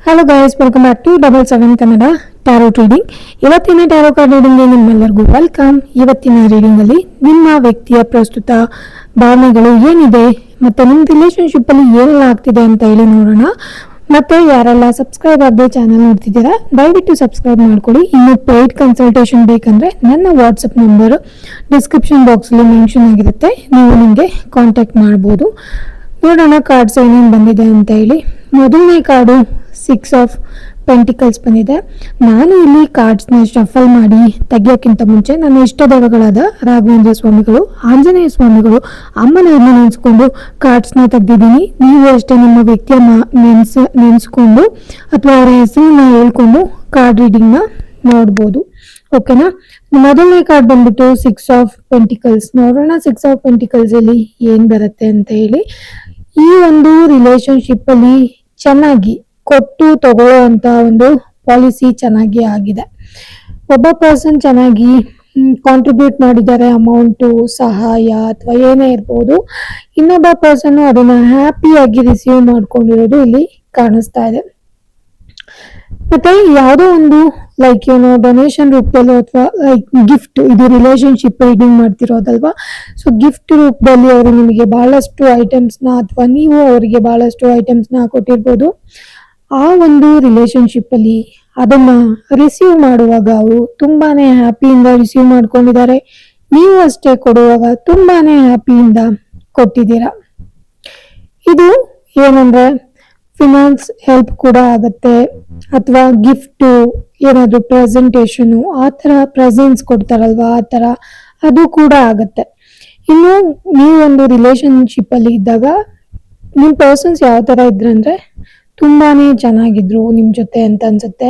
Hello guys, welcome back to 77 Kannada tarot reading. ಇವತ್ತಿನ tarot card ರೀಡಿಂಗ್ಗೆ ನಿಮ್ಮೆಲ್ಲರಿಗೂ ವೆಲ್ಕಮ್. ಇವತ್ತಿನ ರೀಡಿಂಗ್ ಅಲ್ಲಿ ನಿಮ್ಮ ವ್ಯಕ್ತಿಯ ಪ್ರಸ್ತುತ ಭಾವನೆಗಳು ಏನಿದೆ ಮತ್ತೆ ನಿಮ್ಮ ರಿಲೇಶನ್ಶಿಪ್ ಅಲ್ಲಿ ಏನೆಲ್ಲ ಆಗ್ತಿದೆ ಅಂತ ಹೇಳಿ ನೋಡೋಣ. ಮತ್ತೆ ಯಾರೆಲ್ಲ ಸಬ್ಸ್ಕ್ರೈಬ್ ಆಗದೆ ಚಾನಲ್ ನೋಡ್ತಿದ್ದೀರಾ ದಯವಿಟ್ಟು ಸಬ್ಸ್ಕ್ರೈಬ್ ಮಾಡ್ಕೊಳ್ಳಿ. ಇನ್ನು ಪೇಯ್ಡ್ ಕನ್ಸಲ್ಟೇಷನ್ ಬೇಕಂದ್ರೆ ನನ್ನ ವಾಟ್ಸಪ್ ನಂಬರ್ ಡಿಸ್ಕ್ರಿಪ್ಷನ್ ಬಾಕ್ಸ್ ಅಲ್ಲಿ ಮೆನ್ಷನ್ ಆಗಿರುತ್ತೆ, ನೀವು ನಿಮಗೆ ಕಾಂಟ್ಯಾಕ್ಟ್ ಮಾಡ್ಬೋದು. ನೋಡೋಣ ಕಾರ್ಡ್ಸ್ ಏನೇನು ಬಂದಿದೆ ಅಂತ ಹೇಳಿ. ಮೊದಲನೇ ಕಾರ್ಡು 6 ಆಫ್ ಪೆಂಟಿಕಲ್ಸ್ ಬಂದಿದೆ. ನಾನು ಇಲ್ಲಿ ಕಾರ್ಡ್ಸ್ನ ಶಫಲ್ ಮಾಡಿ ತೆಗಿಯೋಕ್ಕಿಂತ ಮುಂಚೆ ನನ್ನ ಇಷ್ಟ ದೈವಗಳಾದ ರಾಘವೇಂದ್ರ ಸ್ವಾಮಿಗಳು, ಆಂಜನೇಯ ಸ್ವಾಮಿಗಳು, ಅಮ್ಮನವ್ರನ್ನ ನೆನೆಸ್ಕೊಂಡು ಕಾರ್ಡ್ಸ್ನ ತೆಗ್ದಿದ್ದೀನಿ. ನೀವು ಅಷ್ಟೇ ನಿಮ್ಮ ವ್ಯಕ್ತಿಯ ನೆನೆಸ್ಕೊಂಡು ಅಥವಾ ಅವರ ಹೆಸರನ್ನ ಹೇಳ್ಕೊಂಡು ಕಾರ್ಡ್ ರೀಡಿಂಗ್ನ ನೋಡ್ಬೋದು. ಓಕೆನಾ. ಮೊದಲನೇ ಕಾರ್ಡ್ ಬಂದ್ಬಿಟ್ಟು 6 ಆಫ್ ಪೆಂಟಿಕಲ್ಸ್. ನೋಡೋಣ 6 ಆಫ್ ಪೆಂಟಿಕಲ್ಸ್ ಅಲ್ಲಿ ಏನ್ ಬರುತ್ತೆ ಅಂತ ಹೇಳಿ. ಈ ಒಂದು ರಿಲೇಶನ್ಶಿಪ್ ಅಲ್ಲಿ ಚೆನ್ನಾಗಿ ಕೊಟ್ಟು ತಗೊಳ್ಳೋ ಅಂತ ಒಂದು ಪಾಲಿಸಿ ಚೆನ್ನಾಗಿ ಆಗಿದೆ. ಒಬ್ಬ ಪರ್ಸನ್ ಚೆನ್ನಾಗಿ ಕಾಂಟ್ರಿಬ್ಯೂಟ್ ಮಾಡಿದ್ದಾರೆ, ಅಮೌಂಟು, ಸಹಾಯ ಅಥವಾ ಏನೇ ಇರ್ಬೋದು. ಇನ್ನೊಬ್ಬ ಪರ್ಸನ್ ಅದನ್ನ ಹ್ಯಾಪಿಯಾಗಿ ರಿಸೀವ್ ಮಾಡ್ಕೊಂಡಿರೋದು ಇಲ್ಲಿ ಕಾಣಿಸ್ತಾ ಇದೆ. ಮತ್ತೆ ಯಾವುದೋ ಒಂದು ಲೈಕ್ ಏನೋ ಡೊನೇಷನ್ ರೂಪದಲ್ಲಿ ಅಥವಾ ಲೈಕ್ ಗಿಫ್ಟ್, ಇದು ರಿಲೇಶನ್ಶಿಪ್ ರೀಡಿಂಗ್ ಮಾಡ್ತಿರೋದಲ್ವಾ. ಸೊ ಗಿಫ್ಟ್ ರೂಪದಲ್ಲಿ ಅವರು ನಿಮಗೆ ಬಹಳಷ್ಟು ಐಟಮ್ಸ್ನ ಅಥವಾ ನೀವು ಅವರಿಗೆ ಬಹಳಷ್ಟು ಐಟಮ್ಸ್ನ ಕೊಟ್ಟಿರ್ಬೋದು. ಆ ಒಂದು ರಿಲೇಶನ್ಶಿಪ್ ಅಲ್ಲಿ ಅದನ್ನ ರಿಸೀವ್ ಮಾಡುವಾಗ ಅವರು ತುಂಬಾನೇ ಹ್ಯಾಪಿಯಿಂದ ರಿಸೀವ್ ಮಾಡ್ಕೊಂಡಿದ್ದಾರೆ. ನೀವು ಅಷ್ಟೇ ಕೊಡುವಾಗ ತುಂಬಾನೇ ಹ್ಯಾಪಿಯಿಂದ ಕೊಟ್ಟಿದ್ದೀರಾ. ಇದು ಏನಂದ್ರೆ ಫಿನಾನ್ಸ್ ಹೆಲ್ಪ್ ಕೂಡ ಆಗತ್ತೆ, ಅಥವಾ ಗಿಫ್ಟು ಏನಾದ್ರು ಪ್ರೆಸೆಂಟೇಷನು ಆ ಥರ ಪ್ರೆಸೆನ್ಸ್ ಕೊಡ್ತಾರಲ್ವಾ, ಆ ಥರ ಅದು ಕೂಡ ಆಗತ್ತೆ. ಇನ್ನು ನೀವು ಒಂದು ರಿಲೇಶನ್ಶಿಪ್ ಅಲ್ಲಿ ಇದ್ದಾಗ ನಿಮ್ಮ ಪರ್ಸನ್ಸ್ ಯಾವ ಥರ ಇದ್ರಂದ್ರೆ ತುಂಬಾನೇ ಚೆನ್ನಾಗಿದ್ರು ನಿಮ್ಮ ಜೊತೆ ಅಂತ ಅನ್ಸುತ್ತೆ.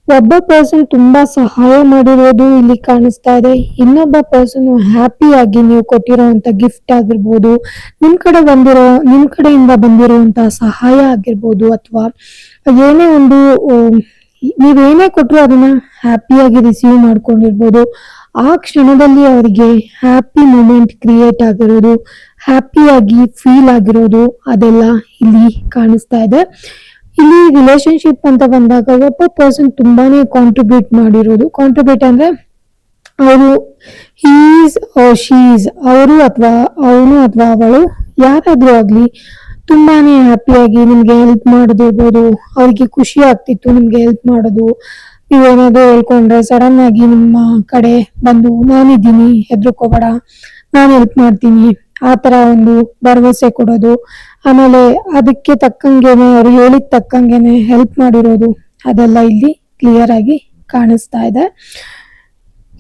ಒಬ್ಬ ಪರ್ಸನ್ ತುಂಬಾ ಸಹಾಯ ಮಾಡಿರೋದು ಇಲ್ಲಿ ಕಾಣಿಸ್ತಾ ಇದೆ. ಇನ್ನೊಬ್ಬ ಪರ್ಸನ್ ಹ್ಯಾಪಿಯಾಗಿ ನೀವು ಕೊಟ್ಟಿರೋಂಥ ಗಿಫ್ಟ್ ಆಗಿರ್ಬೋದು, ನಿಮ್ಮ ಕಡೆಯಿಂದ ಬಂದಿರುವಂತಹ ಸಹಾಯ ಆಗಿರ್ಬೋದು, ಅಥವಾ ಏನೇ ಒಂದು ನೀವೇನೇ ಕೊಟ್ಟರು ಅದನ್ನ ಹ್ಯಾಪಿಯಾಗಿ ರಿಸೀವ್ ಮಾಡ್ಕೊಂಡಿರ್ಬೋದು. ಆ ಕ್ಷಣದಲ್ಲಿ ಅವರಿಗೆ ಹ್ಯಾಪಿ ಮೂಮೆಂಟ್ ಕ್ರಿಯೇಟ್ ಆಗಿರೋದು, ಹ್ಯಾಪಿಯಾಗಿ ಫೀಲ್ ಆಗಿರೋದು ಅದೆಲ್ಲ ಇಲ್ಲಿ ಕಾಣಿಸ್ತಾ ಇದೆ. ಇಲ್ಲಿ ರಿಲೇಶನ್ಶಿಪ್ ಅಂತ ಬಂದಾಗ ಒಬ್ಬ ಪರ್ಸನ್ ತುಂಬಾನೇ ಕಾಂಟ್ರಿಬ್ಯೂಟ್ ಮಾಡಿರೋದು. ಕಾಂಟ್ರಿಬ್ಯೂಟ್ ಅಂದ್ರೆ ಅವರು ಶೀಸ್ ಅವರು ಅಥವಾ ಅವನು ಅಥವಾ ಅವಳು ಯಾರಾದ್ರೂ ಆಗ್ಲಿ ತುಂಬಾನೇ ಹ್ಯಾಪಿಯಾಗಿ ನಿಮ್ಗೆ ಹೆಲ್ಪ್ ಮಾಡೋದಿರ್ಬೋದು. ಅವ್ರಿಗೆ ಖುಷಿ ಆಗ್ತಿತ್ತು ನಿಮ್ಗೆ ಹೆಲ್ಪ್ ಮಾಡೋದು. ನೀವೇನಾದ್ರು ಹೇಳ್ಕೊಂಡ್ರೆ ಸಡನ್ ಆಗಿ ನಿಮ್ಮ ಕಡೆ ಬಂದು ನಾನಿದ್ದೀನಿ, ಹೆದರ್ಕೋಬೇಡ, ನಾನು ಹೆಲ್ಪ್ ಮಾಡ್ತೀನಿ, ಆ ತರ ಒಂದು ಭರವಸೆ ಕೊಡೋದು. ಆಮೇಲೆ ಅದಕ್ಕೆ ತಕ್ಕಂಗೆನೆ ಅವ್ರು ಹೇಳಿದ ತಕ್ಕಂಗೆನೆ ಹೆಲ್ಪ್ ಮಾಡಿರೋದು ಅದೆಲ್ಲ ಇಲ್ಲಿ ಕ್ಲಿಯರ್ ಆಗಿ ಕಾಣಿಸ್ತಾ ಇದೆ.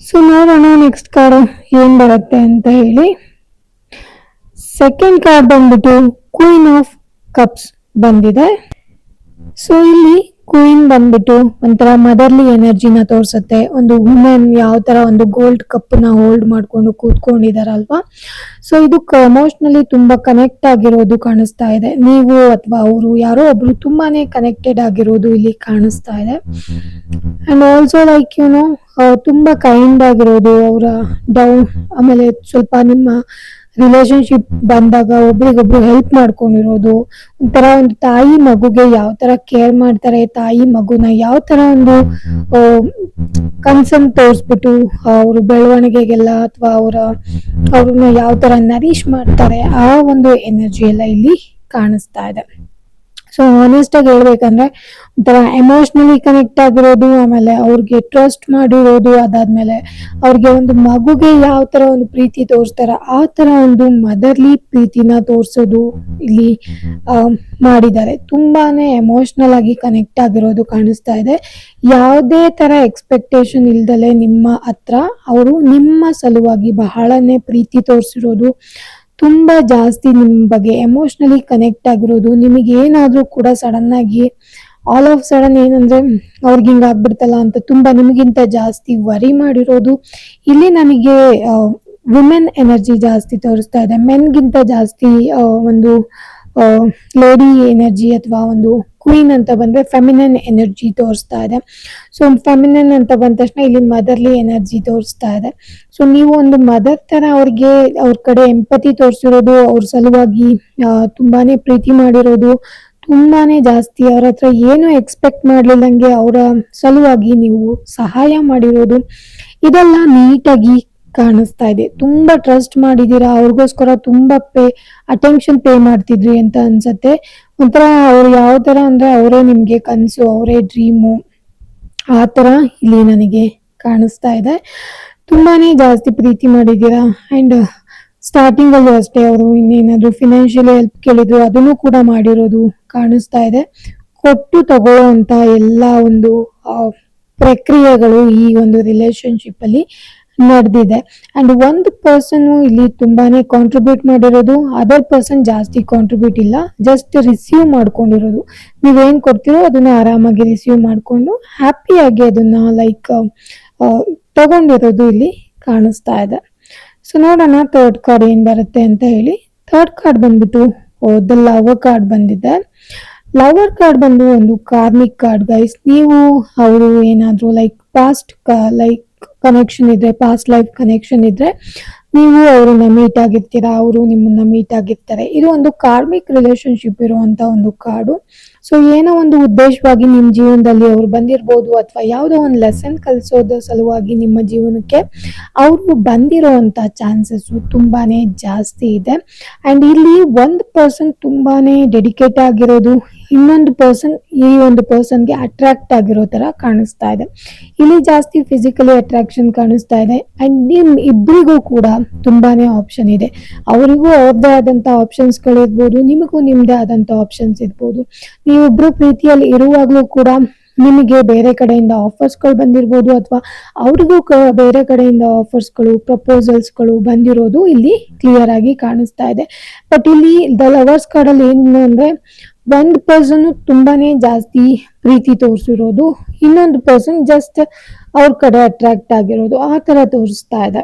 ಸೊ ನೋಡೋಣ ನೆಕ್ಸ್ಟ್ ಕಾರ್ಡ್ ಏನ್ ಬರುತ್ತೆ ಅಂತ ಹೇಳಿ. ಸೆಕೆಂಡ್ ಕಾರ್ಡ್ ಬಂದ್ಬಿಟ್ಟು ಕ್ವೀನ್ ಆಫ್ ಕಪ್ಸ್ ಬಂದಿದೆ. ಸೊ ಇಲ್ಲಿ ಕ್ವೀನ್ ಬಂದ್ಬಿಟ್ಟು ಒಂಥರ ಮದರ್ಲಿ ಎನರ್ಜಿನ ತೋರ್ಸತ್ತೆ. ಒಂದು ವುಮೆನ್ ಯಾವ ತರ ಒಂದು ಗೋಲ್ಡ್ ಕಪ್ ನ ಹೋಲ್ಡ್ ಮಾಡ್ಕೊಂಡು ಕೂತ್ಕೊಂಡಿದಾರಲ್ವಾ. ಸೊ ಇದಕ್ಕೆ ಎಮೋಷನಲಿ ತುಂಬಾ ಕನೆಕ್ಟ್ ಆಗಿರೋದು ಕಾಣಿಸ್ತಾ ಇದೆ. ನೀವು ಅಥವಾ ಅವರು ಯಾರೋ ಒಬ್ರು ತುಂಬಾನೇ ಕನೆಕ್ಟೆಡ್ ಆಗಿರೋದು ಇಲ್ಲಿ ಕಾಣಿಸ್ತಾ ಇದೆ. ಅಂಡ್ ಆಲ್ಸೋ ಲೈಕ್ ಯುನೋ ತುಂಬಾ ಕೈಂಡ್ ಆಗಿರೋದು ಅವರ ಡೌನ್. ಆಮೇಲೆ ಸ್ವಲ್ಪ ನಿಮ್ಮ ರಿಲೇಶನ್ಶಿಪ್ ಬಂದಾಗ ಒಬ್ರಿಗೊಬ್ರು ಹೆಲ್ಪ್ ಮಾಡ್ಕೊಂಡಿರೋದು. ಒಂಥರ ಒಂದು ತಾಯಿ ಮಗುಗೆ ಯಾವ ತರ ಕೇರ್ ಮಾಡ್ತಾರೆ, ತಾಯಿ ಮಗುನ ಯಾವ ತರ ಒಂದು ಕನ್ಸರ್ನ್ ತೋರಿಸ್ಬಿಟ್ಟು ಅವ್ರ ಬೆಳವಣಿಗೆಗೆಲ್ಲ ಅಥವಾ ಅವ್ರನ್ನ ಯಾವ ತರ ನರಿಶ್ ಮಾಡ್ತಾರೆ, ಆ ಒಂದು ಎನರ್ಜಿ ಎಲ್ಲ ಇಲ್ಲಿ ಕಾಣಿಸ್ತಾ ಇದೆ. ಸೊ ಆನೆಸ್ಟ್ ಆಗಿ ಹೇಳ್ಬೇಕಂದ್ರೆ ಒಂಥರ ಎಮೋಷನಲಿ ಕನೆಕ್ಟ್ ಆಗಿರೋದು, ಆಮೇಲೆ ಅವ್ರಿಗೆ ಟ್ರಸ್ಟ್ ಮಾಡಿರೋದು, ಅದಾದ್ಮೇಲೆ ಅವ್ರಿಗೆ ಒಂದು ಮಗುಗೆ ಯಾವ ತರ ಒಂದು ಪ್ರೀತಿ ತೋರಿಸ್ತಾರ ಆ ತರ ಒಂದು ಮದರ್ಲಿ ಪ್ರೀತಿನ ತೋರ್ಸೋದು ಇಲ್ಲಿ ಮಾಡಿದ್ದಾರೆ. ತುಂಬಾನೇ ಎಮೋಷನಲ್ ಆಗಿ ಕನೆಕ್ಟ್ ಆಗಿರೋದು ಕಾಣಿಸ್ತಾ ಇದೆ. ಯಾವುದೇ ತರ ಎಕ್ಸ್ಪೆಕ್ಟೇಷನ್ ಇಲ್ದಲೆ ನಿಮ್ಮ ಹತ್ರ ಅವರು ನಿಮ್ಮ ಸಲುವಾಗಿ ಬಹಳನೇ ಪ್ರೀತಿ ತೋರಿಸಿರೋದು, ತುಂಬಾ ಜಾಸ್ತಿ ನಿಮ್ ಬಗ್ಗೆ ಎಮೋಷನಲಿ ಕನೆಕ್ಟ್ ಆಗಿರೋದು. ನಿಮಗೆ ಏನಾದ್ರೂ ಕೂಡ ಸಡನ್ ಆಗಿ ಆಲ್ ಆಫ್ ಸಡನ್ ಏನಂದ್ರೆ ಅವ್ರಿಗೆ ಹಿಂಗ ಆಗ್ಬಿಡ್ತಲ್ಲ ಅಂತ ತುಂಬಾ ನಿಮಗಿಂತ ಜಾಸ್ತಿ ವರಿ ಮಾಡಿರೋದು. ಇಲ್ಲಿ ನನಗೆ ವುಮೆನ್ ಎನರ್ಜಿ ಜಾಸ್ತಿ ತೋರಿಸ್ತಾ ಇದೆ. ಮೆನ್ಗಿಂತ ಜಾಸ್ತಿ ಒಂದು ಲೇಡಿ ಎನರ್ಜಿ ಅಥವಾ ಒಂದು ಕ್ವೀನ್ ಅಂತ ಬಂದ್ರೆ ಫೆಮಿನನ್ ಎನರ್ಜಿ ತೋರಿಸ್ತಾ ಇದೆ. ಸೊ ಫೆಮಿನನ್ ಅಂತ ಬಂದ ತಕ್ಷಣ ಇಲ್ಲಿ ಮದರ್ಲಿ ಎನರ್ಜಿ ತೋರಿಸ್ತಾ ಇದೆ. ಸೊ ನೀವು ಒಂದು ಮದರ್ ತರ ಅವ್ರಿಗೆ ಅವ್ರ ಕಡೆ ಎಂಪತಿ ತೋರಿಸಿರೋದು, ಅವ್ರ ಸಲುವಾಗಿ ತುಂಬಾನೇ ಪ್ರೀತಿ ಮಾಡಿರೋದು, ತುಂಬಾನೇ ಜಾಸ್ತಿ ಅವ್ರ ಹತ್ರ ಏನು ಎಕ್ಸ್ಪೆಕ್ಟ್ ಮಾಡ್ಲಿಲ್ಲಂಗೆ ಅವರ ಸಲುವಾಗಿ ನೀವು ಸಹಾಯ ಮಾಡಿರೋದು ಇದೆಲ್ಲ ನೀಟಾಗಿ ಕಾಣಿಸ್ತಾ ಇದೆ. ತುಂಬಾ ಟ್ರಸ್ಟ್ ಮಾಡಿದೀರಾ, ಅವ್ರಿಗೋಸ್ಕರ ತುಂಬಾ ಅಟೆನ್ಷನ್ ಪೇ ಮಾಡ್ತಿದ್ರಿ ಅಂತ ಅನ್ಸತ್ತೆ. ಒಂಥರ ಅವ್ರು ಯಾವ ತರ ಅಂದ್ರೆ ಅವರೇ ನಿಮ್ಗೆ ಕನ್ಸು, ಅವರೇ ಡ್ರೀಮು, ಆ ತರ ಇಲ್ಲಿ ನನಗೆ ಕಾಣಿಸ್ತಾ ಇದೆ. ತುಂಬಾನೇ ಜಾಸ್ತಿ ಪ್ರೀತಿ ಮಾಡಿದೀರಾ. ಅಂಡ್ ಸ್ಟಾರ್ಟಿಂಗ್ ಅಲ್ಲೂ ಅಷ್ಟೇ ಅವರು ಇನ್ನೇನಾದ್ರು ಫಿನಾನ್ಷಿಯಲಿ ಹೆಲ್ಪ್ ಕೇಳಿದ್ರು ಅದನ್ನು ಕೂಡ ಮಾಡಿರೋದು ಕಾಣಿಸ್ತಾ ಇದೆ. ಕೊಟ್ಟು ತಗೊಳ್ಳೋ ಅಂತ ಎಲ್ಲ ಒಂದು ಪ್ರಕ್ರಿಯೆಗಳು ಈ ಒಂದು ರಿಲೇಶನ್ಶಿಪ್ ಅಲ್ಲಿ ನಡೆದಿದೆ. ಅಂಡ್ ಒಂದು ಪರ್ಸನ್ ಇಲ್ಲಿ ತುಂಬಾನೇ ಕಾಂಟ್ರಿಬ್ಯೂಟ್ ಮಾಡಿರೋದು, ಅದರ್ ಪರ್ಸನ್ ಜಾಸ್ತಿ ಕಾಂಟ್ರಿಬ್ಯೂಟ್ ಇಲ್ಲ, ಜಸ್ಟ್ ರಿಸೀವ್ ಮಾಡ್ಕೊಂಡಿರೋದು. ನೀವೇನ್ ಕೊಡ್ತೀರೋ ಅದನ್ನ ಆರಾಮಾಗಿ ರಿಸೀವ್ ಮಾಡ್ಕೊಂಡು ಹ್ಯಾಪಿಯಾಗಿ ಅದನ್ನ ಲೈಕ್ ತಗೊಂಡಿರೋದು ಇಲ್ಲಿ ಕಾಣಿಸ್ತಾ ಇದೆ. ಸೊ ನೋಡೋಣ ಥರ್ಡ್ ಕಾರ್ಡ್ ಏನ್ ಬರುತ್ತೆ ಅಂತ ಹೇಳಿ. ಥರ್ಡ್ ಕಾರ್ಡ್ ಬಂದ್ಬಿಟ್ಟು ದ ಲವರ್ ಕಾರ್ಡ್ ಬಂದಿದೆ. ಲವರ್ ಕಾರ್ಡ್ ಬಂದು ಒಂದು ಕಾರ್ಮಿಕ್ ಕಾರ್ಡ್ ಗೈಸ್. ನೀವು ಅವರು ಏನಾದ್ರು ಲೈಕ್ ಪಾಸ್ಟ್ ಲೈಕ್ ಕನೆಕ್ಷನ್ ಇದ್ರೆ, ಪಾಸ್ಟ್ ಲೈಫ್ ಕನೆಕ್ಷನ್ ಇದ್ರೆ ನೀವು ಅವ್ರನ್ನ ಮೀಟ್ ಆಗಿರ್ತೀರಾ, ಅವರು ನಿಮ್ಮನ್ನ ಮೀಟ್ ಆಗಿರ್ತಾರೆ. ಇದು ಒಂದು ಕಾರ್ಮಿಕ್ ರಿಲೇಶನ್ಶಿಪ್ ಇರುವಂತ ಒಂದು ಕಾರ್ಡು. ಸೊ ಏನೋ ಒಂದು ಉದ್ದೇಶವಾಗಿ ನಿಮ್ ಜೀವನದಲ್ಲಿ ಅವ್ರು ಬಂದಿರ್ಬೋದು, ಅಥವಾ ಯಾವುದೋ ಒಂದು ಲೆಸನ್ ಕಲಿಸೋದ ಸಲುವಾಗಿ ನಿಮ್ಮ ಜೀವನಕ್ಕೆ ಅವರು ಬಂದಿರೋಂತ ಚಾನ್ಸಸ್ ತುಂಬಾನೇ ಜಾಸ್ತಿ ಇದೆ. ಅಂಡ್ ಇಲ್ಲಿ ಒಂದು ಪರ್ಸನ್ ತುಂಬಾನೇ ಡೆಡಿಕೇಟ್ ಆಗಿರೋದು, ಇನ್ನೊಂದು ಪರ್ಸನ್ ಈ ಒಂದು ಪರ್ಸನ್ಗೆ ಅಟ್ರಾಕ್ಟ್ ಆಗಿರೋ ತರ ಕಾಣಿಸ್ತಾ ಇದೆ. ಇಲ್ಲಿ ಜಾಸ್ತಿ ಫಿಸಿಕಲಿ ಅಟ್ರಾಕ್ಷನ್ ಕಾಣಿಸ್ತಾ ಇದೆ. ಅಂಡ್ ನಿಮ್ ಇಬ್ಬರಿಗೂ ಕೂಡ ತುಂಬಾನೇ ಆಪ್ಷನ್ ಇದೆ. ಅವರಿಗೂ ಅವ್ರದ್ದೇ ಆದಂತ ಆಪ್ಷನ್ಸ್ ಗಳಿರ್ಬೋದು, ನಿಮಗೂ ನಿಮ್ದೇ ಆದಂತ ಆಪ್ಷನ್ಸ್ ಇರ್ಬೋದು. ನೀವಿಬ್ರು ಪ್ರೀತಿಯಲ್ಲಿ ಇರುವಾಗ್ಲೂ ಕೂಡ ನಿಮಗೆ ಬೇರೆ ಕಡೆಯಿಂದ ಆಫರ್ಸ್ಗಳು ಬಂದಿರ್ಬೋದು, ಅಥವಾ ಅವ್ರಿಗೂ ಬೇರೆ ಕಡೆಯಿಂದ ಆಫರ್ಸ್ಗಳು, ಪ್ರಪೋಸಲ್ಸ್ಗಳು ಬಂದಿರೋದು ಇಲ್ಲಿ ಕ್ಲಿಯರ್ ಆಗಿ ಕಾಣಿಸ್ತಾ ಇದೆ. ಬಟ್ ಇಲ್ಲಿ ದ ಲವರ್ಸ್ ಕಾರ್ಡ್ ಅಲ್ಲಿ ಏನು ಅಂದ್ರೆ, ಒಂದು ಪರ್ಸನ್ ತುಂಬಾನೇ ಜಾಸ್ತಿ ಪ್ರೀತಿ ತೋರಿಸಿರೋದು, ಇನ್ನೊಂದು ಪರ್ಸನ್ ಜಸ್ಟ್ ಅವ್ರ ಕಡೆ ಅಟ್ರಾಕ್ಟ್ ಆಗಿರೋದು, ಆ ತರ ತೋರಿಸ್ತಾ ಇದೆ.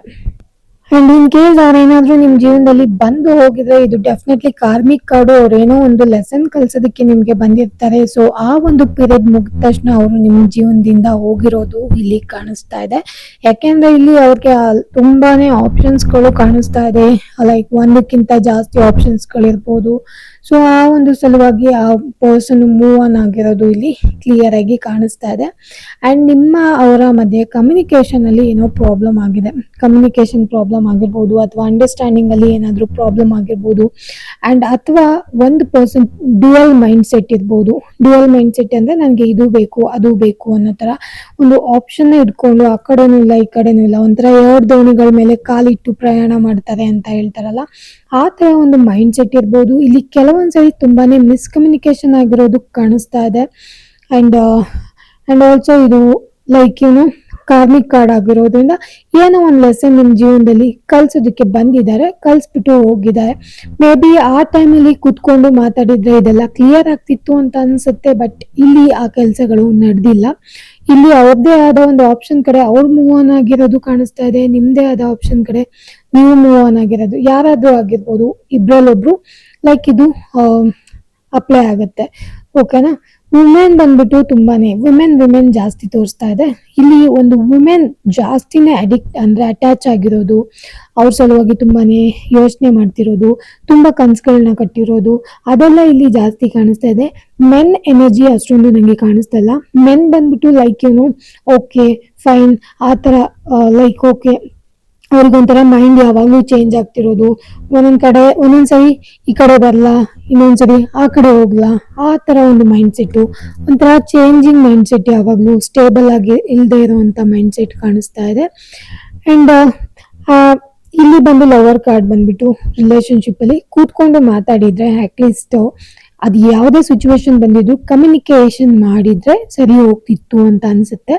ಅಂಡ್ ಇನ್ ಕೇಸ್ ಅವ್ರೇನಾದ್ರೂ ನಿಮ್ ಜೀವನದಲ್ಲಿ ಬಂದು ಹೋಗಿದ್ರೆ, ಇದು ಡೆಫಿನೆಟ್ಲಿ ಕಾರ್ಮಿಕ್ ಕಾರ್ಡು. ಅವ್ರೇನೋ ಒಂದು ಲೆಸನ್ ಕಲ್ಸೋದಕ್ಕೆ ನಿಮ್ಗೆ ಬಂದಿರ್ತಾರೆ. ಸೊ ಆ ಒಂದು ಪೀರಿಯಡ್ ಮುಗಿದ ತಕ್ಷಣ ಅವರು ನಿಮ್ ಜೀವನದಿಂದ ಹೋಗಿರೋದು ಇಲ್ಲಿ ಕಾಣಿಸ್ತಾ ಇದೆ. ಯಾಕೆಂದ್ರೆ ಇಲ್ಲಿ ಅವ್ರಿಗೆ ತುಂಬಾನೇ ಆಪ್ಷನ್ಸ್ ಗಳು ಕಾಣಿಸ್ತಾ ಇದೆ, ಲೈಕ್ ಒಂದಕ್ಕಿಂತ ಜಾಸ್ತಿ ಆಪ್ಷನ್ಸ್ ಗಳಿರ್ಬೋದು. ಸೊ ಆ ಒಂದು ಸಲುವಾಗಿ ಆ ಪರ್ಸನ್ ಮೂವ್ ಆನ್ ಆಗಿರೋದು ಇಲ್ಲಿ ಕ್ಲಿಯರ್ ಆಗಿ ಕಾಣಿಸ್ತಾ ಇದೆ. ಅಂಡ್ ನಿಮ್ಮ ಅವರ ಮಧ್ಯೆ ಕಮ್ಯುನಿಕೇಶನ್ ಅಲ್ಲಿ ಏನೋ ಪ್ರಾಬ್ಲಮ್ ಆಗಿದೆ. ಕಮ್ಯುನಿಕೇಶನ್ ಪ್ರಾಬ್ಲಮ್ ಆಗಿರ್ಬೋದು, ಅಥವಾ ಅಂಡರ್ಸ್ಟ್ಯಾಂಡಿಂಗ್ ಅಲ್ಲಿ ಏನಾದ್ರೂ ಪ್ರಾಬ್ಲಮ್ ಆಗಿರ್ಬೋದು. ಅಂಡ್ ಅಥವಾ ಒಂದು ಪರ್ಸನ್ ಡ್ಯುಯಲ್ ಮೈಂಡ್ ಸೆಟ್ ಇರ್ಬೋದು. ಡ್ಯುಯಲ್ ಮೈಂಡ್ ಸೆಟ್ ಅಂದ್ರೆ ನನಗೆ ಇದು ಬೇಕು ಅದು ಬೇಕು ಅನ್ನೋ ತರ ಒಂದು ಆಪ್ಷನ್ ಇಟ್ಕೊಂಡು ಆ ಕಡೆನೂ ಇಲ್ಲ ಈ ಕಡೆನೂ ಇಲ್ಲ, ಒಂಥರ ಎರಡು ದೋಣಿಗಳ ಮೇಲೆ ಕಾಲಿಟ್ಟು ಪ್ರಯಾಣ ಮಾಡ್ತಾರೆ ಅಂತ ಹೇಳ್ತಾರಲ್ಲ, ಆ ತರ ಒಂದು ಮೈಂಡ್ ಸೆಟ್ ಇರ್ಬೋದು. ಇಲ್ಲಿ ಕೆಲವೊಂದ್ಸರಿ ತುಂಬಾನೇ ಮಿಸ್ಕಮ್ಯುನಿಕೇಶನ್ ಆಗಿರೋದು ಕಾಣಿಸ್ತಾ ಇದೆ. ಅಂಡ್ ಆಲ್ಸೋ ಇದು ಲೈಕ್ ಕಾರ್ಮಿಕ್ ಕಾರ್ಡ್ ಆಗಿರೋದ್ರಿಂದ ಏನೋ ಒಂದು ಲೆಸನ್ ನಿಮ್ ಜೀವನದಲ್ಲಿ ಕಲ್ಸೋದಕ್ಕೆ ಬಂದಿದ್ದಾರೆ, ಕಲ್ಸ್ಬಿಟ್ಟು ಹೋಗಿದ್ದಾರೆ. ಮೇ ಬಿ ಆ ಟೈಮಲ್ಲಿ ಕುತ್ಕೊಂಡು ಮಾತಾಡಿದ್ರೆ ಇದೆಲ್ಲ ಕ್ಲಿಯರ್ ಆಗ್ತಿತ್ತು ಅಂತ ಅನ್ಸುತ್ತೆ. ಬಟ್ ಇಲ್ಲಿ ಆ ಕೆಲಸಗಳು ನಡೆದಿಲ್ಲ. ಇಲ್ಲಿ ಅವ್ರದ್ದೇ ಆದ ಒಂದು ಆಪ್ಷನ್ ಕಡೆ ಅವ್ರು ಮೂವ್ ಆನ್ ಆಗಿರೋದು ಕಾಣಿಸ್ತಾ ಇದೆ, ನಿಮ್ದೇ ಆದ ಆಪ್ಷನ್ ಕಡೆ ನೀವು ಮೂವ್ ಆನ್ ಆಗಿರೋದು. ಯಾರಾದ್ರೂ ಆಗಿರ್ಬೋದು, ಇಬ್ರಲ್ಲೊಬ್ರು ಲೈಕ್ ಇದು ಅಪ್ಲೈ ಆಗುತ್ತೆ. ಓಕೆನಾ. ವುಮೆನ್ ಬಂದ್ಬಿಟ್ಟು ತುಂಬಾನೇ ವಿಮೆನ್ ಜಾಸ್ತಿ ತೋರಿಸ್ತಾ ಇದೆ. ಇಲ್ಲಿ ಒಂದು ವುಮೆನ್ ಜಾಸ್ತಿನೇ ಅಡಿಕ್ಟ್ ಅಂದ್ರೆ ಅಟ್ಯಾಚ್ ಆಗಿರೋದು, ಅವ್ರ ಸಲುವಾಗಿ ತುಂಬಾನೇ ಯೋಚನೆ ಮಾಡ್ತಿರೋದು, ತುಂಬಾ ಕನ್ಸುಗಳನ್ನ ಕಟ್ಟಿರೋದು, ಅದೆಲ್ಲ ಇಲ್ಲಿ ಜಾಸ್ತಿ ಕಾಣಿಸ್ತಾ ಇದೆ. ಮೆನ್ ಎನರ್ಜಿ ಅಷ್ಟೊಂದು ನಂಗೆ ಕಾಣಿಸ್ತಾ ಇಲ್ಲ. ಮೆನ್ ಬಂದ್ಬಿಟ್ಟು ಲೈಕ್ ಓಕೆ ಫೈನ್ ಆ ತರ ಲೈಕ್ ಓಕೆ, ಅವ್ರಿಗೊಂಥರ ಮೈಂಡ್ ಯಾವಾಗ್ಲೂ ಚೇಂಜ್ ಆಗ್ತಿರೋದು. ಒಂದೊಂದ್ಸರಿ ಈ ಕಡೆ ಬರ್ಲಾ, ಇನ್ನೊಂದ್ಸರಿ ಆ ಕಡೆ ಹೋಗ್ಲಾ, ಆ ತರ ಒಂದು ಮೈಂಡ್ ಸೆಟ್, ಒಂಥರ ಚೇಂಜಿಂಗ್ ಮೈಂಡ್ ಸೆಟ್, ಯಾವಾಗ್ಲೂ ಸ್ಟೇಬಲ್ ಆಗಿ ಇಲ್ಲದೆ ಇರುವಂತ ಮೈಂಡ್ ಸೆಟ್ ಕಾಣಿಸ್ತಾ ಇದೆ. ಅಂಡ್ ಇಲ್ಲಿ ಬಂದು ಲವರ್ ಕಾರ್ಡ್ ಬಂದ್ಬಿಟ್ಟು ರಿಲೇಶನ್ಶಿಪ್ ಅಲ್ಲಿ ಕೂತ್ಕೊಂಡು ಮಾತಾಡಿದ್ರೆ ಅಟ್ಲೀಸ್ಟ್ ಅದು ಯಾವುದೇ ಸಿಚುವೇಶನ್ ಬಂದಿದ್ರು ಕಮ್ಯುನಿಕೇಶನ್ ಮಾಡಿದ್ರೆ ಸರಿ ಹೋಗ್ತಿತ್ತು ಅಂತ ಅನ್ಸುತ್ತೆ.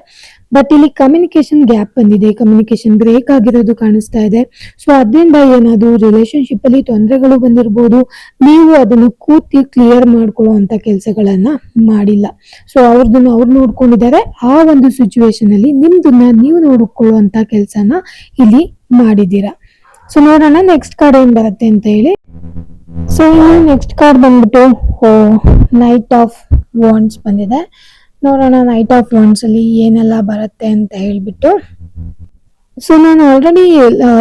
ಬಟ್ ಇಲ್ಲಿ ಕಮ್ಯುನಿಕೇಶನ್ ಗ್ಯಾಪ್ ಬಂದಿದೆ, ಕಮ್ಯುನಿಕೇಶನ್ ಬ್ರೇಕ್ ಆಗಿರೋದು ಕಾಣಿಸ್ತಾ ಇದೆ. ಸೊ ಅದರಿಂದ ಏನಾದ್ರು ರಿಲೇಶನ್ಶಿಪ್ ಅಲ್ಲಿ ತೊಂದರೆಗಳು ಬಂದಿರ್ಬೋದು, ನೀವು ಅದನ್ನು ಕೂತಿ ಕ್ಲಿಯರ್ ಮಾಡ್ಕೊಳ್ಳೋ ಅಂತ ಕೆಲಸಗಳನ್ನ ಮಾಡಿಲ್ಲ. ಸೊ ಅವ್ರದನ್ನ ಅವ್ರು ನೋಡ್ಕೊಂಡಿದ್ದಾರೆ. ಆ ಒಂದು ಸಿಚುವೇಶನ್ ಅಲ್ಲಿ ನಿಮ್ದನ್ನ ನೀವು ನೋಡ್ಕೊಳ್ಳೋ ಅಂತ ಕೆಲಸನ ಇಲ್ಲಿ ಮಾಡಿದ್ದೀರಾ. ಸೊ ನೋಡೋಣ ನೆಕ್ಸ್ಟ್ ಕಾರ್ಡ್ ಏನ್ ಬರುತ್ತೆ ಅಂತ ಹೇಳಿ. ಸೊ ನೆಕ್ಸ್ಟ್ ಕಾರ್ಡ್ ಬಂದ್ಬಿಟ್ಟು ನೈಟ್ ಆಫ್ ವಾಂಡ್ಸ್ ಬಂದಿದೆ. ನೋಡೋಣ ನೈಟ್ ಆಫ್ ವಾಂಡ್ಸ್ ಅಲ್ಲಿ ಏನೆಲ್ಲ ಬರುತ್ತೆ ಅಂತ ಹೇಳ್ಬಿಟ್ಟು. ಸೊ ನಾನು ಆಲ್ರೆಡಿ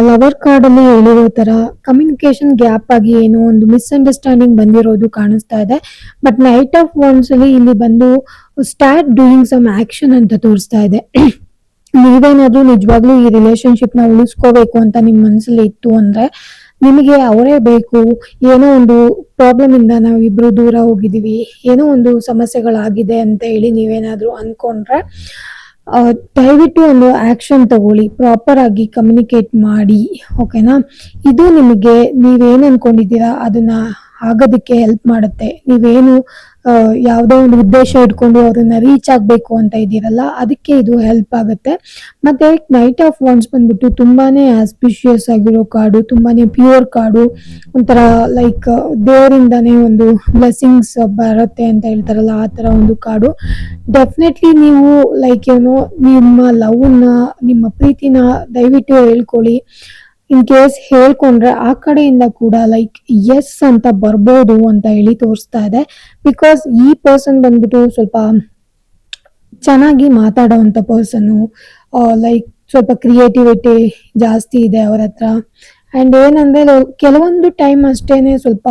ಲವರ್ ಕಾರ್ಡ್ ಅಲ್ಲಿ ಹೇಳಿರೋ ತರ ಕಮ್ಯುನಿಕೇಶನ್ ಗ್ಯಾಪ್ ಆಗಿ ಏನೋ ಒಂದು ಮಿಸ್ಅಂಡರ್ಸ್ಟ್ಯಾಂಡಿಂಗ್ ಬಂದಿರೋದು ಕಾಣಿಸ್ತಾ ಇದೆ. ಬಟ್ ನೈಟ್ ಆಫ್ ವಾಂಡ್ಸ್ ಅಲ್ಲಿ ಇಲ್ಲಿ ಬಂದು ಸ್ಟಾರ್ಟ್ ಡೂಯಿಂಗ್ ಸಮ್ ಆಕ್ಷನ್ ಅಂತ ತೋರಿಸ್ತಾ ಇದೆ. ನೀವೇನಾದ್ರೂ ನಿಜವಾಗ್ಲೂ ಈ ರಿಲೇಶನ್ಶಿಪ್ ನ ಉಳಿಸ್ಕೋಬೇಕು ಅಂತ ನಿಮ್ ಮನ್ಸಲ್ಲಿ ಇತ್ತು ಅಂದ್ರೆ ನಿಮಗೆ ಅವರೇ ಬೇಕು, ಏನೋ ಒಂದು ಪ್ರಾಬ್ಲಮ್ ಇಂದ ನಾವಿಬ್ರು ದೂರ ಹೋಗಿದೀವಿ, ಏನೋ ಒಂದು ಸಮಸ್ಯೆಗಳಾಗಿದೆ ಅಂತ ಹೇಳಿ ನೀವೇನಾದ್ರೂ ಅನ್ಕೊಂಡ್ರೆ ದಯವಿಟ್ಟು ಒಂದು ಆಕ್ಷನ್ ತಗೊಳ್ಳಿ, ಪ್ರಾಪರ್ ಆಗಿ ಕಮ್ಯುನಿಕೇಟ್ ಮಾಡಿ. ಓಕೆನಾ? ಇದು ನಿಮಗೆ ನೀವೇನು ಅನ್ಕೊಂಡಿದ್ದೀರಾ ಅದನ್ನ ಆಗೋದಕ್ಕೆ ಹೆಲ್ಪ್ ಮಾಡುತ್ತೆ. ನೀವೇನು ಯಾವುದೋ ಒಂದು ಉದ್ದೇಶ ಇಟ್ಕೊಂಡು ಅವ್ರನ್ನ ರೀಚ್ ಆಗ್ಬೇಕು ಅಂತ ಇದ್ದೀರಲ್ಲ, ಅದಕ್ಕೆ ಇದು ಹೆಲ್ಪ್ ಆಗುತ್ತೆ. ಮತ್ತೆ ನೈಟ್ ಆಫ್ ವಾಂಡ್ಸ್ ಬಂದ್ಬಿಟ್ಟು ತುಂಬಾನೇ ಆಸ್ಪಿಷಿಯಸ್ ಆಗಿರೋ ಕಾರ್ಡು, ತುಂಬಾನೇ ಪ್ಯೂರ್ ಕಾರ್ಡು, ಒಂಥರ ಲೈಕ್ ದೇವರಿಂದಾನೇ ಒಂದು ಬ್ಲೆಸ್ಸಿಂಗ್ಸ್ ಬರುತ್ತೆ ಅಂತ ಹೇಳ್ತಾರಲ್ಲ, ಆ ತರ ಒಂದು ಕಾರ್ಡು. ಡೆಫಿನೆಟ್ಲಿ ನೀವು ಲೈಕ್ ಏನೋ ನಿಮ್ಮ ಲವ್ನ, ನಿಮ್ಮ ಪ್ರೀತಿನ ದಯವಿಟ್ಟು ಹೇಳ್ಕೊಳ್ಳಿ. ಇನ್ ಕೇಸ್ ಹೇಳ್ಕೊಂಡ್ರೆ ಆ ಕಡೆಯಿಂದ ಕೂಡ ಲೈಕ್ ಎಸ್ ಅಂತ ಬರ್ಬೋದು ಅಂತ ಹೇಳಿ ತೋರಿಸ್ತಾ ಇದೆ. ಬಿಕಾಸ್ ಈ ಪರ್ಸನ್ ಬಂದ್ಬಿಟ್ಟು ಸ್ವಲ್ಪ ಚೆನ್ನಾಗಿ ಮಾತಾಡೋವಂಥ ಪರ್ಸನ್ನು, ಲೈಕ್ ಸ್ವಲ್ಪ ಕ್ರಿಯೇಟಿವಿಟಿ ಜಾಸ್ತಿ ಇದೆ ಅವ್ರ ಹತ್ರ. ಅಂಡ್ ಏನಂದ್ರೆ ಕೆಲವೊಂದು ಟೈಮ್ ಅಷ್ಟೇನೆ ಸ್ವಲ್ಪ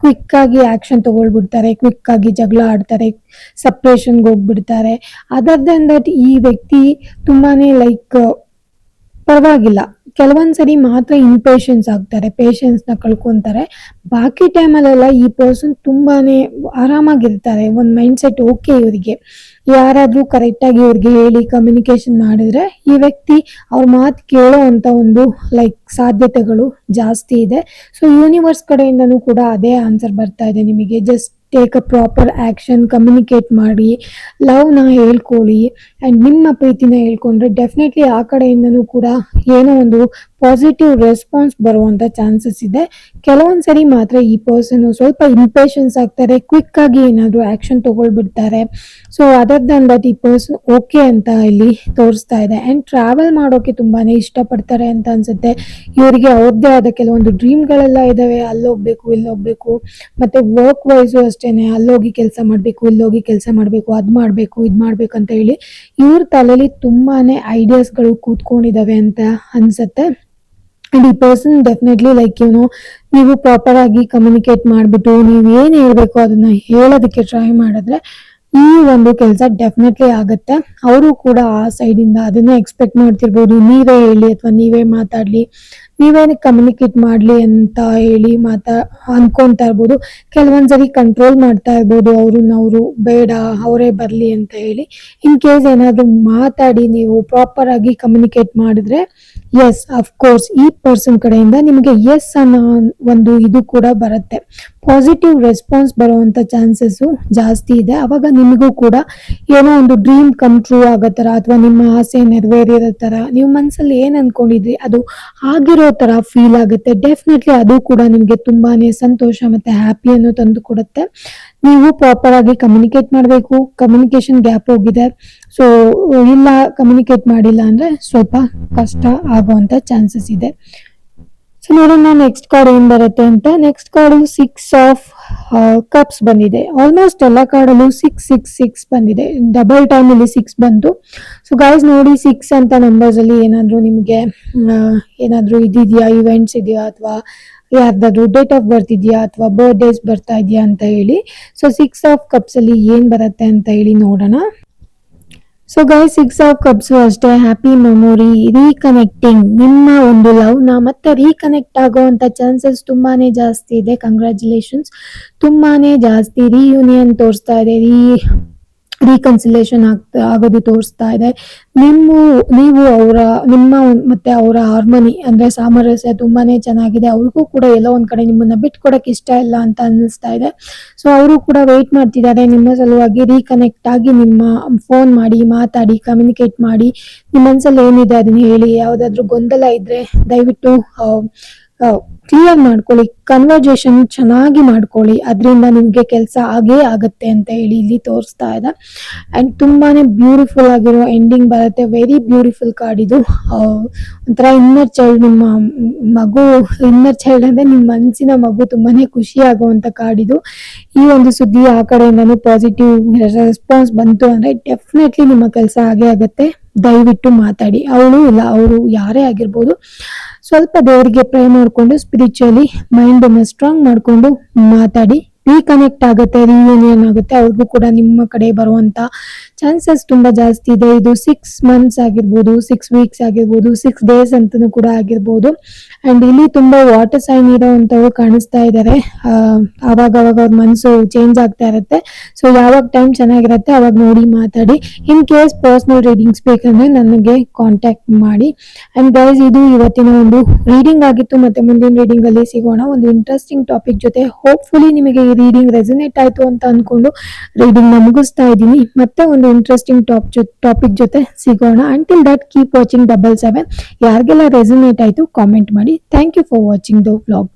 ಕ್ವಿಕ್ ಆಗಿ ಆಕ್ಷನ್ ತಗೊಳ್ಬಿಡ್ತಾರೆ, ಕ್ವಿಕ್ ಆಗಿ ಜಗಳ ಆಡ್ತಾರೆ, ಸಪ್ರೇಷನ್ಗೆ ಹೋಗ್ಬಿಡ್ತಾರೆ. ಅದರ್ ದನ್ ದಟ್ ಈ ವ್ಯಕ್ತಿ ತುಂಬಾನೇ ಲೈಕ್ ಪರವಾಗಿಲ್ಲ, ಕೆಲವೊಂದ್ಸರಿ ಮಾತ್ರ ಇಂಪೇಷನ್ಸ್ ಆಗ್ತಾರೆ, ಪೇಷನ್ಸ್ ನ ಕಳ್ಕೊಂತಾರೆ. ಬಾಕಿ ಟೈಮಲ್ಲೆಲ್ಲ ಈ ಪರ್ಸನ್ ತುಂಬಾನೇ ಆರಾಮಾಗಿರ್ತಾರೆ. ಒಂದು ಮೈಂಡ್ ಸೆಟ್ ಓಕೆ ಇವರಿಗೆ, ಯಾರಾದ್ರೂ ಕರೆಕ್ಟ್ ಆಗಿ ಇವ್ರಿಗೆ ಹೇಳಿ ಕಮ್ಯುನಿಕೇಶನ್ ಮಾಡಿದ್ರೆ ಈ ವ್ಯಕ್ತಿ ಅವ್ರ ಮಾತು ಕೇಳೋ ಅಂತ ಒಂದು ಲೈಕ್ ಸಾಧ್ಯತೆಗಳು ಜಾಸ್ತಿ ಇದೆ. ಸೊ ಯೂನಿವರ್ಸ್ ಕಡೆಯಿಂದನೂ ಕೂಡ ಅದೇ ಆನ್ಸರ್ ಬರ್ತಾ ಇದೆ ನಿಮಗೆ. Just take a proper action, communicate ಮಾಡಿ, ಲವ್ನ ಹೇಳ್ಕೊಳ್ಳಿ. ಆ್ಯಂಡ್ ನಿಮ್ಮ ಪ್ರೀತಿನ ಹೇಳ್ಕೊಂಡ್ರೆ ಡೆಫಿನೆಟ್ಲಿ ಆ ಕಡೆಯಿಂದನೂ ಕೂಡ ಏನೋ ಒಂದು ಪಾಸಿಟಿವ್ ರೆಸ್ಪಾನ್ಸ್ ಬರುವಂಥ ಚಾನ್ಸಸ್ ಇದೆ. ಕೆಲವೊಂದ್ಸರಿ ಮಾತ್ರ ಈ ಪರ್ಸನ್ ಸ್ವಲ್ಪ ಇಂಪೇಷನ್ಸ್ ಆಗ್ತಾರೆ, ಕ್ವಿಕ್ ಆಗಿ ಏನಾದರೂ ಆಕ್ಷನ್ ತಗೊಳ್ಬಿಡ್ತಾರೆ. ಸೊ ಅದರ್ ದನ್ ದಟ್ ಈ ಪರ್ಸನ್ ಓಕೆ ಅಂತ ಇಲ್ಲಿ ತೋರಿಸ್ತಾ ಇದೆ. ಆ್ಯಂಡ್ ಟ್ರಾವೆಲ್ ಮಾಡೋಕೆ ತುಂಬಾನೇ ಇಷ್ಟಪಡ್ತಾರೆ ಅಂತ ಅನ್ಸುತ್ತೆ. ಇವರಿಗೆ ಅವ್ರದ್ದೇ ಆದ ಕೆಲವೊಂದು ಡ್ರೀಮ್ಗಳೆಲ್ಲ ಇದಾವೆ, ಅಲ್ಲೋಗ್ಬೇಕು ಇಲ್ಲೋಗ್ಬೇಕು, ಮತ್ತೆ ವರ್ಕ್ ವೈಸು ಅಷ್ಟೇನೆ, ಅಲ್ಲೋಗಿ ಕೆಲಸ ಮಾಡಬೇಕು, ಇಲ್ಲೋಗಿ ಕೆಲಸ ಮಾಡಬೇಕು, ಅದು ಮಾಡಬೇಕು ಇದು ಮಾಡ್ಬೇಕು ಅಂತ ಹೇಳಿ ಇವ್ರ ತಲೆಯಲ್ಲಿ ತುಂಬಾನೇ ಐಡಿಯಾಸ್ಗಳು ಕೂತ್ಕೊಂಡಿದಾವೆ ಅಂತ ಅನ್ಸುತ್ತೆ. ಅಂಡ್ ಈ ಪರ್ಸನ್ ಡೆಫಿನೆಟ್ಲಿ ಲೈಕ್ ಏನೋ ನೀವು ಪ್ರಾಪರ್ ಆಗಿ ಕಮ್ಯುನಿಕೇಟ್ ಮಾಡಿಬಿಟ್ಟು ನೀವು ಏನು ಹೇಳ್ಬೇಕು ಅದನ್ನ ಹೇಳೋದಕ್ಕೆ ಟ್ರೈ ಮಾಡಿದ್ರೆ ಈ ಒಂದು ಕೆಲಸ ಡೆಫಿನೆಟ್ಲಿ ಆಗುತ್ತೆ. ಅವರು ಕೂಡ ಆ ಸೈಡ್ ಇಂದ ಅದನ್ನೇ ಎಕ್ಸ್ಪೆಕ್ಟ್ ಮಾಡ್ತಿರ್ಬೋದು, ನೀವೇ ಹೇಳಿ ಅಥವಾ ನೀವೇ ಮಾತಾಡ್ಲಿ, ನೀವೇನು ಕಮ್ಯುನಿಕೇಟ್ ಮಾಡ್ಲಿ ಅಂತ ಹೇಳಿ ಅನ್ಕೊಂತಾ ಇರ್ಬೋದು. ಕೆಲವೊಂದ್ಸರಿ ಕಂಟ್ರೋಲ್ ಮಾಡ್ತಾ ಇರ್ಬೋದು ಅವರು ಬೇಡ ಅವರೇ ಬರ್ಲಿ ಅಂತ ಹೇಳಿ. ಇನ್ ಕೇಸ್ ಏನಾದ್ರು ಮಾತಾಡಿ ನೀವು ಪ್ರಾಪರ್ ಆಗಿ ಕಮ್ಯುನಿಕೇಟ್ ಮಾಡಿದ್ರೆ ಎಸ್ ಅಫ್ಕೋರ್ಸ್ ಈ ಪರ್ಸನ್ ಕಡೆಯಿಂದ ನಿಮಗೆ ಎಸ್ ಅನ್ನೋ ಒಂದು ಇದು ಕೂಡ ಬರುತ್ತೆ, ಪಾಸಿಟಿವ್ ರೆಸ್ಪಾನ್ಸ್ ಬರುವಂತ ಚಾನ್ಸಸ್ ಜಾಸ್ತಿ ಇದೆ. ಅವಾಗ ನಿಮಗೂ ಕೂಡ ಏನೋ ಒಂದು ಡ್ರೀಮ್ ಕಮ್ ಟ್ರೂ ಆಗೋ ತರ ಅಥವಾ ನಿಮ್ಮ ಆಸೆ ನೆರವೇರಿರೋ ತರ ನೀವು ಮನ್ಸಲ್ಲಿ ಏನ್ ಅನ್ಕೊಂಡಿದ್ರಿ ಅದು ಆಗಿರೋ ತರ ಫೀಲ್ ಆಗುತ್ತೆ. ಡೆಫಿನೆಟ್ಲಿ ಅದು ಕೂಡ ನಿಮ್ಗೆ ತುಂಬಾನೇ ಸಂತೋಷ ಮತ್ತೆ ಹ್ಯಾಪಿಯನ್ನು ತಂದು ಕೊಡುತ್ತೆ. ನೀವು ಪ್ರಾಪರ್ ಆಗಿ ಕಮ್ಯುನಿಕೇಟ್ ಮಾಡಬೇಕು. ಕಮ್ಯುನಿಕೇಶನ್ ಗ್ಯಾಪ್ ಹೋಗಿದೆ, ಸೊ ಇಲ್ಲ ಕಮ್ಯುನಿಕೇಟ್ ಮಾಡಿಲ್ಲ ಅಂದ್ರೆ ಸ್ವಲ್ಪ ಕಷ್ಟ ಆಗುವಂತ ಚಾನ್ಸಸ್ ಇದೆ. ಸೊ ನೋಡೋಣ ನೆಕ್ಸ್ಟ್ ಕಾರ್ಡ್ ಏನ್ ಬರುತ್ತೆ ಅಂತ. ನೆಕ್ಸ್ಟ್ ಕಾರ್ಡ್ 6 ಆಫ್ ಕಪ್ಸ್ ಬಂದಿದೆ. ಆಲ್ಮೋಸ್ಟ್ ಎಲ್ಲ ಕಾರ್ಡಲ್ಲೂ 6 ಬಂದಿದೆ, ಡಬಲ್ ಟೈಮ್ ಇಲ್ಲಿ 6 ಬಂತು. ಸೊ ಗೈಸ್ ನೋಡಿ, 6 ಅಂತ ನಂಬರ್ಸ್ ಅಲ್ಲಿ ಏನಾದ್ರು ನಿಮ್ಗೆ ಏನಾದ್ರು ಇದಿದೆಯಾ, ಇವೆಂಟ್ಸ್ ಇದೆಯಾ ಅಥವಾ ಯಾರ್ದಾದ್ರು ಡೇಟ್ ಆಫ್ ಬರ್ತ್ ಇದೆಯಾ ಅಥವಾ ಬರ್ಡೇಸ್ ಬರ್ತಾ ಇದೆಯಾ ಅಂತ ಹೇಳಿ. ಸೊ 6 ಆಫ್ ಕಪ್ಸ್ ಅಲ್ಲಿ ಏನ್ ಬರುತ್ತೆ ಅಂತ ಹೇಳಿ ನೋಡೋಣ. ಸೊ ಗೈಸ್ 6 ಆಫ್ ಕಪ್ಸ್ ಅಷ್ಟೇ ಹ್ಯಾಪಿ ಮೆಮೊರಿ, ರೀಕನೆಕ್ಟಿಂಗ್, ನಿಮ್ಮ ಒಂದು ಲವ್ ನ ಮತ್ತೆ ರೀಕನೆಕ್ಟ್ ಆಗುವಂತ ಚಾನ್ಸಸ್ ತುಂಬಾನೇ ಜಾಸ್ತಿ ಇದೆ. ಕಂಗ್ರ್ಯಾಚುಲೇಷನ್ಸ್, ತುಂಬಾನೇ ಜಾಸ್ತಿ. ರಿಯೂನಿಯನ್ ತೋರಿಸ್ತಾ ಇದೆ, ರೀಕನ್ಸಿಲೇಷನ್ ಆಗೋದು ತೋರಿಸ್ತಾ ಇದೆ. ನೀವು ನಿಮ್ಮ ಮತ್ತೆ ಅವರ ಹಾರ್ಮನಿ ಅಂದ್ರೆ ಸಾಮರಸ್ಯ ತುಂಬಾನೇ ಚೆನ್ನಾಗಿದೆ. ಅವ್ರಿಗೂ ಕೂಡ ಎಲ್ಲೋ ಒಂದ್ ಕಡೆ ನಿಮ್ಮನ್ನ ಬಿಟ್ಕೊಡಕ್ ಇಷ್ಟ ಇಲ್ಲ ಅಂತ ಅನ್ನಿಸ್ತಾ ಇದೆ. ಸೊ ಅವರು ಕೂಡ ವೇಟ್ ಮಾಡ್ತಿದ್ದಾರೆ ನಿಮ್ಮ ಸಲುವಾಗಿ. ರೀಕನೆಕ್ಟ್ ಆಗಿ ನಿಮ್ಮ ಫೋನ್ ಮಾಡಿ ಮಾತಾಡಿ, ಕಮ್ಯುನಿಕೇಟ್ ಮಾಡಿ, ನಿಮ್ಮ ಮನ್ಸಲ್ಲಿ ಏನಿದೆ ಅದನ್ನ ಹೇಳಿ. ಯಾವ್ದಾದ್ರು ಗೊಂದಲ ಇದ್ರೆ ದಯವಿಟ್ಟು ಕ್ಲಿಯರ್ ಮಾಡ್ಕೊಳ್ಳಿ, ಕನ್ವರ್ಜೇಷನ್ ಚೆನ್ನಾಗಿ ಮಾಡ್ಕೊಳ್ಳಿ, ಅದರಿಂದ ನಿಮಗೆ ಕೆಲಸ ಆಗೇ ಆಗುತ್ತೆ ಅಂತ ಹೇಳಿ ಇಲ್ಲಿ ತೋರಿಸ್ತಾ ಇದೆ. ಆ್ಯಂಡ್ ತುಂಬಾನೇ ಬ್ಯೂಟಿಫುಲ್ ಆಗಿರೋ ಎಂಡಿಂಗ್ ಬರುತ್ತೆ. ವೆರಿ ಬ್ಯೂಟಿಫುಲ್ ಕಾರ್ಡ್ ಇದು. ಒಂಥರ ಇನ್ನರ್ ಚೈಲ್ಡ್, ನಿಮ್ಮ ಮಗು, ಇನ್ನರ್ ಚೈಲ್ಡ್ ಅಂದರೆ ನಿಮ್ಮ ಮನಸ್ಸಿನ ಮಗು ತುಂಬಾನೇ ಖುಷಿ ಆಗುವಂಥ ಕಾರ್ಡ್ ಇದು. ಈ ಒಂದು ಸುದ್ದಿ ಆ ಕಡೆಯಿಂದನೂ ಪಾಸಿಟಿವ್ ರೆಸ್ಪಾನ್ಸ್ ಬಂತು ಅಂದರೆ ಡೆಫಿನೆಟ್ಲಿ ನಿಮ್ಮ ಕೆಲಸ ಆಗೇ ಆಗುತ್ತೆ. ದಯವಿಟ್ಟು ಮಾತಾಡಿ. ಅವಳು ಇಲ್ಲ, ಅವರು ಯಾರೇ ಆಗಿರ್ಬೋದು, ಸ್ವಲ್ಪ ದೇವರಿಗೆ ಪ್ರೇ ಮಾಡಿಕೊಂಡು ಸ್ಪಿರಿಚುವಲಿ ಮೈಂಡನ್ನು ಸ್ಟ್ರಾಂಗ್ ಮಾಡಿಕೊಂಡು ಮಾತಾಡಿ. ರೀಕನೆಕ್ಟ್ ಆಗುತ್ತೆ, ರಿಯೂನಿಯನ್ ಆಗುತ್ತೆ. ಅವ್ರಿಗೂ ಕೂಡ ನಿಮ್ಮ ಕಡೆ ಬರುವಂಥ ಚಾನ್ಸಸ್ ತುಂಬ ಜಾಸ್ತಿ ಇದೆ. ಇದು 6 months ಆಗಿರ್ಬೋದು, 6 weeks ಆಗಿರ್ಬೋದು, 6 days ಅಂತಲೂ ಕೂಡ ಆಗಿರ್ಬೋದು. ಆ್ಯಂಡ್ ಇಲ್ಲಿ ತುಂಬ ವಾಟರ್ ಸೈನ್ ಇರೋವಂಥವ್ರು ಕಾಣಿಸ್ತಾ ಇದ್ದಾರೆ. ಆವಾಗ ಅವ್ರ ಮನಸ್ಸು ಚೇಂಜ್ ಆಗ್ತಾ ಇರುತ್ತೆ. ಸೊ ಯಾವಾಗ ಟೈಮ್ ಚೆನ್ನಾಗಿರುತ್ತೆ ಅವಾಗ ನೋಡಿ ಮಾತಾಡಿ. ಇನ್ ಕೇಸ್ ಪರ್ಸ್ನಲ್ ರೀಡಿಂಗ್ಸ್ ಬೇಕಂದ್ರೆ ನನಗೆ ಕಾಂಟ್ಯಾಕ್ಟ್ ಮಾಡಿ. ಆ್ಯಂಡ್ ಗೈಸ್, ಇದು ಇವತ್ತಿನ ಒಂದು ರೀಡಿಂಗ್ ಆಗಿತ್ತು. ಮತ್ತೆ ಮುಂದಿನ ರೀಡಿಂಗ್ ಅಲ್ಲಿ ಸಿಗೋಣ ಒಂದು ಇಂಟ್ರೆಸ್ಟಿಂಗ್ ಟಾಪಿಕ್ ಜೊತೆ. ಹೋಪ್ಫುಲಿ ನಿಮಗೆ ಈ ರೀಡಿಂಗ್ ರೆಸನೇಟ್ ಆಯ್ತು ಅಂತ ಅನ್ಕೊಂಡು ರೀಡಿಂಗ್ ನ ಮುಗಿಸ್ತಾ ಇದ್ದೀನಿ. ಮತ್ತೆ ಒಂದು ಇಂಟ್ರೆಸ್ಟಿಂಗ್ ಟಾಪಿಕ್ ಜೊತೆ ಸಿಗೋಣ. Until that keep watching 77. ಯಾರಿಗೆಲ್ಲ ರೆಸನೇಟ್ ಆಯ್ತು ಕಾಮೆಂಟ್ ಮಾಡಿ. Thank you for watching the vlog.